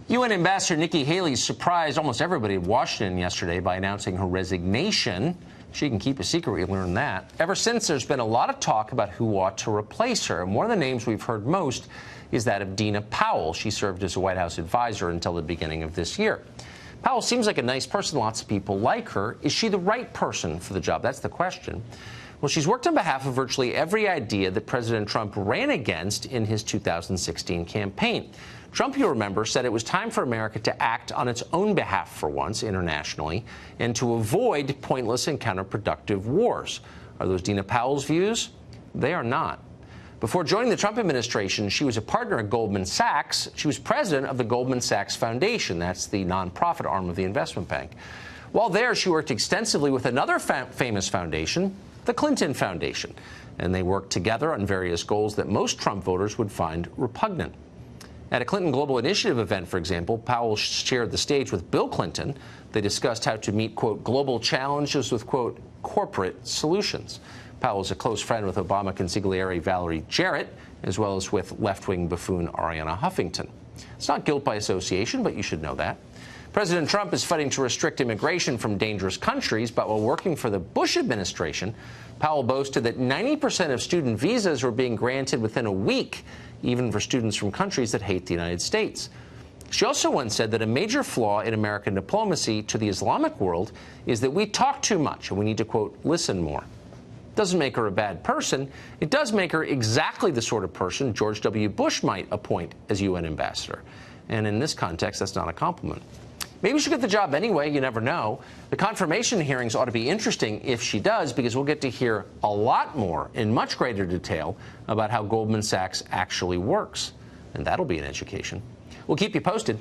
UN Ambassador Nikki Haley surprised almost everybody in Washington yesterday by announcing her resignation. She can keep a secret, we learned that. Ever since, there's been a lot of talk about who ought to replace her. And one of the names we've heard most is that of Dina Powell. She served as a White House advisor until the beginning of this year. Powell seems like a nice person. Lots of people like her. Is she the right person for the job? That's the question. Well, she's worked on behalf of virtually every idea that President Trump ran against in his 2016 campaign. Trump, you'll remember, said it was time for America to act on its own behalf for once internationally and to avoid pointless and counterproductive wars. Are those Dina Powell's views? They are not. Before joining the Trump administration, she was a partner at Goldman Sachs. She was president of the Goldman Sachs Foundation. That's the nonprofit arm of the investment bank. While there, she worked extensively with another famous foundation, the Clinton Foundation, and they worked together on various goals that most Trump voters would find repugnant. At a Clinton Global Initiative event, for example, Powell shared the stage with Bill Clinton. They discussed how to meet, quote, global challenges with, quote, corporate solutions. Powell is a close friend with Obama consigliere Valerie Jarrett, as well as with left-wing buffoon Arianna Huffington. It's not guilt by association, but you should know that. President Trump is fighting to restrict immigration from dangerous countries, but while working for the Bush administration, Powell boasted that 90% of student visas were being granted within a week, even for students from countries that hate the United States. She also once said that a major flaw in American diplomacy to the Islamic world is that we talk too much and we need to, quote, listen more. Doesn't make her a bad person. It does make her exactly the sort of person George W. Bush might appoint as UN ambassador. And in this context, that's not a compliment. Maybe she'll get the job anyway. You never know. The confirmation hearings ought to be interesting if she does, because we'll get to hear a lot more in much greater detail about how Goldman Sachs actually works. And that'll be an education. We'll keep you posted.